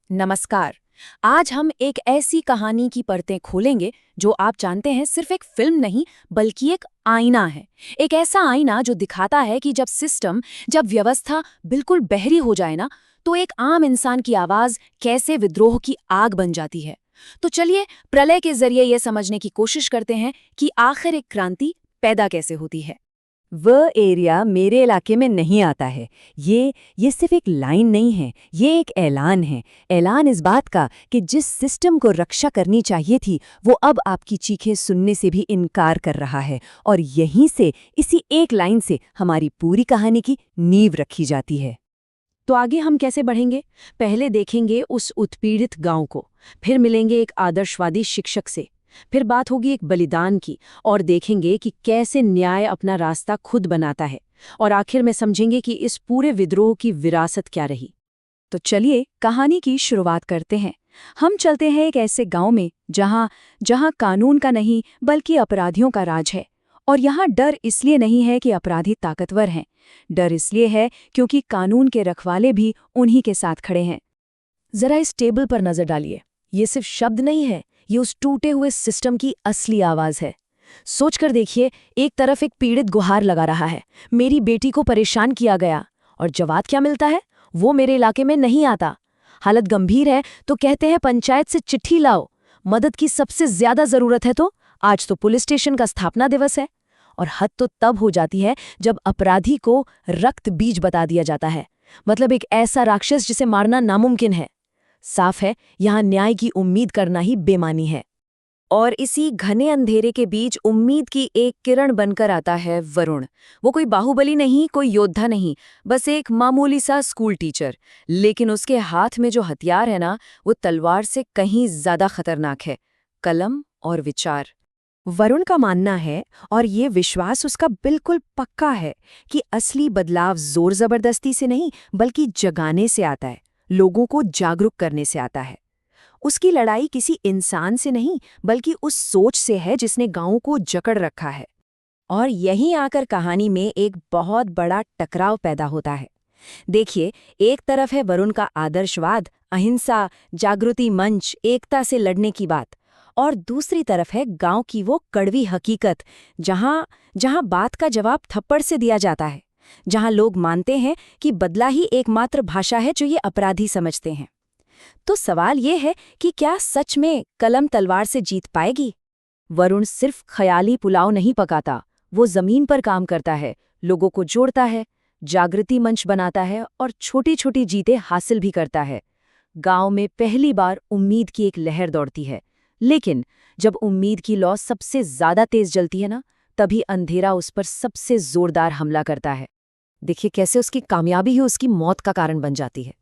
नमस्कार। आज हम एक ऐसी कहानी की परतें खोलेंगे जो आप जानते हैं सिर्फ एक फिल्म नहीं बल्कि एक आईना है। एक ऐसा आईना जो दिखाता है कि जब व्यवस्था बिल्कुल बहरी हो जाए ना, तो एक आम इंसान की आवाज कैसे विद्रोह की आग बन जाती है। तो चलिए प्रलय के जरिए ये समझने की कोशिश करते हैं कि आखिर एक क्रांति पैदा कैसे होती है। वह एरिया मेरे इलाके में नहीं आता है। ये सिर्फ एक लाइन नहीं है, ये एक ऐलान है। ऐलान इस बात का कि जिस सिस्टम को रक्षा करनी चाहिए थी वो अब आपकी चीखें सुनने से भी इनकार कर रहा है। और यहीं से, इसी एक लाइन से हमारी पूरी कहानी की नींव रखी जाती है। तो आगे हम कैसे बढ़ेंगे? पहले देखेंगे उस उत्पीड़ित गांव को, फिर मिलेंगे एक आदर्शवादी शिक्षक से, फिर बात होगी एक बलिदान की, और देखेंगे कि कैसे न्याय अपना रास्ता खुद बनाता है, और आखिर में समझेंगे कि इस पूरे विद्रोह की विरासत क्या रही। तो चलिए कहानी की शुरुआत करते हैं। हम चलते हैं एक ऐसे गांव में जहां जहां कानून का नहीं बल्कि अपराधियों का राज है। और यहाँ डर इसलिए नहीं है कि अपराधी ताकतवर हैं, डर इसलिए है क्योंकि कानून के रखवाले भी उन्हीं के साथ खड़े हैं। जरा इस टेबल पर नजर डालिए। ये सिर्फ शब्द नहीं है, ये उस टूटे हुए सिस्टम की असली आवाज है। सोचकर देखिए, एक तरफ एक पीड़ित गुहार लगा रहा है, मेरी बेटी को परेशान किया गया, और जवाब क्या मिलता है? वो मेरे इलाके में नहीं आता। हालत गंभीर है तो कहते हैं पंचायत से चिट्ठी लाओ। मदद की सबसे ज्यादा जरूरत है तो आज तो पुलिस स्टेशन का स्थापना दिवस है। और हद तो तब हो जाती है जब अपराधी को रक्त बीज बता दिया जाता है, मतलब एक ऐसा राक्षस जिसे मारना नामुमकिन है। साफ है, यहाँ न्याय की उम्मीद करना ही बेमानी है। और इसी घने अंधेरे के बीच उम्मीद की एक किरण बनकर आता है वरुण। वो कोई बाहुबली नहीं, कोई योद्धा नहीं, बस एक मामूली सा स्कूल टीचर। लेकिन उसके हाथ में जो हथियार है ना, वो तलवार से कहीं ज्यादा खतरनाक है, कलम और विचार। वरुण का मानना है, और ये विश्वास उसका बिल्कुल पक्का है, कि असली बदलाव जोर जबरदस्ती से नहीं बल्कि जगाने से आता है, लोगों को जागरूक करने से आता है। उसकी लड़ाई किसी इंसान से नहीं बल्कि उस सोच से है जिसने गांव को जकड़ रखा है। और यहीं आकर कहानी में एक बहुत बड़ा टकराव पैदा होता है। देखिए, एक तरफ है वरुण का आदर्शवाद, अहिंसा, जागृति मंच, एकता से लड़ने की बात, और दूसरी तरफ है गांव की वो कड़वी हकीकत, जहां जहां बात का जवाब थप्पड़ से दिया जाता है, जहां लोग मानते हैं कि बदला ही एकमात्र भाषा है जो ये अपराधी समझते हैं। तो सवाल ये है कि क्या सच में कलम तलवार से जीत पाएगी? वरुण सिर्फ ख्याली पुलाव नहीं पकाता, वो जमीन पर काम करता है, लोगों को जोड़ता है, जागृति मंच बनाता है और छोटी छोटी जीतें हासिल भी करता है। गांव में पहली बार उम्मीद की एक लहर दौड़ती है, लेकिन जब उम्मीद की लौ सबसे ज्यादा तेज जलती है ना, तभी अंधेरा उस पर सबसे जोरदार हमला करता है। देखिए कैसे उसकी कामयाबी ही उसकी मौत का कारण बन जाती है।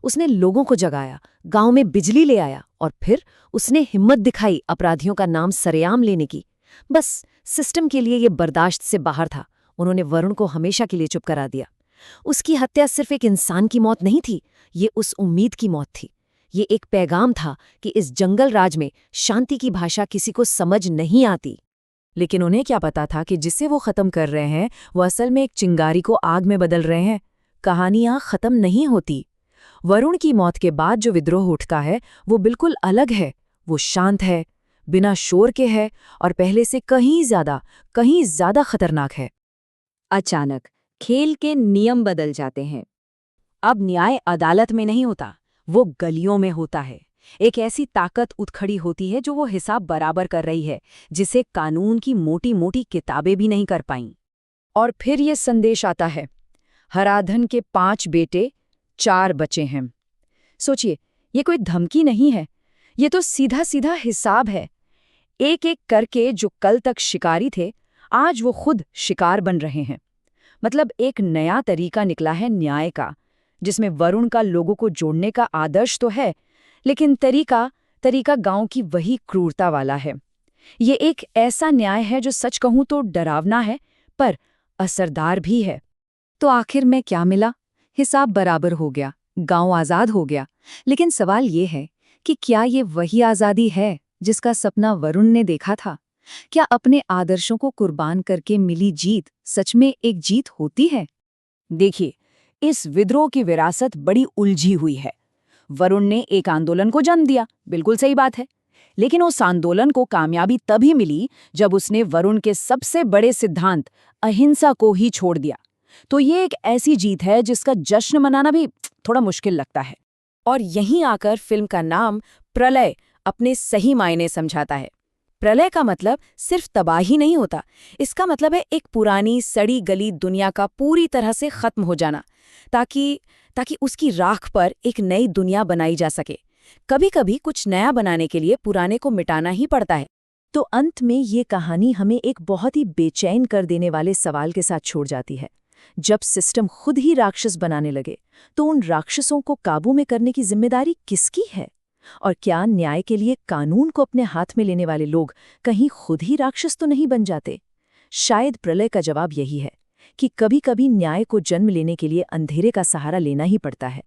उसने लोगों को जगाया, गांव में बिजली ले आया, और फिर उसने हिम्मत दिखाई अपराधियों का नाम सरेआम लेने की। बस सिस्टम के लिए ये बर्दाश्त से बाहर था। उन्होंने वरुण को हमेशा के लिए चुप करा दिया। उसकी हत्या सिर्फ एक इंसान की मौत नहीं थी, ये उस उम्मीद की मौत थी। ये एक पैगाम था कि इस जंगल राज में शांति की भाषा किसी को समझ नहीं आती। लेकिन उन्हें क्या पता था कि जिसे वो खत्म कर रहे हैं वो असल में एक चिंगारी को आग में बदल रहे हैं। कहानी यहाँ खत्म नहीं होती। वरुण की मौत के बाद जो विद्रोह उठता है वो बिल्कुल अलग है। वो शांत है, बिना शोर के है, और पहले से कहीं ज्यादा खतरनाक है। अचानक खेल के नियम बदल जाते हैं। अब न्याय अदालत में नहीं होता, वो गलियों में होता है। एक ऐसी ताकत उठ खड़ी होती है जो वो हिसाब बराबर कर रही है, जिसे कानून की मोटी मोटी किताबें भी नहीं कर पाईं। और फिर ये संदेश आता है, हराधन के 5 बेटे 4 बचे हैं। सोचिए, ये कोई धमकी नहीं है, ये तो सीधा सीधा हिसाब है। एक एक करके जो कल तक शिकारी थे, आज वो खुद शिकार बन रहे हैं। मतलब एक नया तरीका निकला है न्याय का, जिसमें वरुण का लोगों को जोड़ने का आदर्श तो है, लेकिन तरीका गांव की वही क्रूरता वाला है। ये एक ऐसा न्याय है जो सच कहूं तो डरावना है, पर असरदार भी है। तो आखिर में क्या मिला? हिसाब बराबर हो गया, गांव आजाद हो गया। लेकिन सवाल ये है कि क्या ये वही आजादी है जिसका सपना वरुण ने देखा था? क्या अपने आदर्शों को कुर्बान करके मिली जीत सच में एक जीत होती है? देखिए, इस विद्रोह की विरासत बड़ी उलझी हुई है। वरुण ने एक आंदोलन को जन्म दिया, बिल्कुल सही बात है। लेकिन उस आंदोलन को कामयाबी तभी मिली जब उसने वरुण के सबसे बड़े सिद्धांत अहिंसा को ही छोड़ दिया। तो ये एक ऐसी जीत है जिसका जश्न मनाना भी थोड़ा मुश्किल लगता है। और यहीं आकर फिल्म का नाम प्रलय अपने सही मायने समझाता है। प्रलय का मतलब सिर्फ तबाही नहीं होता, इसका मतलब है एक पुरानी सड़ी गली दुनिया का पूरी तरह से खत्म हो जाना, ताकि उसकी राख पर एक नई दुनिया बनाई जा सके। कभी-कभी कुछ नया बनाने के लिए पुराने को मिटाना ही पड़ता है। तो अंत में ये कहानी हमें एक बहुत ही बेचैन कर देने वाले सवाल के साथ छोड़ जाती है। जब सिस्टम खुद ही राक्षस बनाने लगे, तो उन राक्षसों को काबू में करने की जिम्मेदारी किसकी है? और क्या न्याय के लिए कानून को अपने हाथ में लेने वाले लोग कहीं खुद ही राक्षस तो नहीं बन जाते? शायद प्रलय का जवाब यही है कि कभी-कभी न्याय को जन्म लेने के लिए अंधेरे का सहारा लेना ही पड़ता है।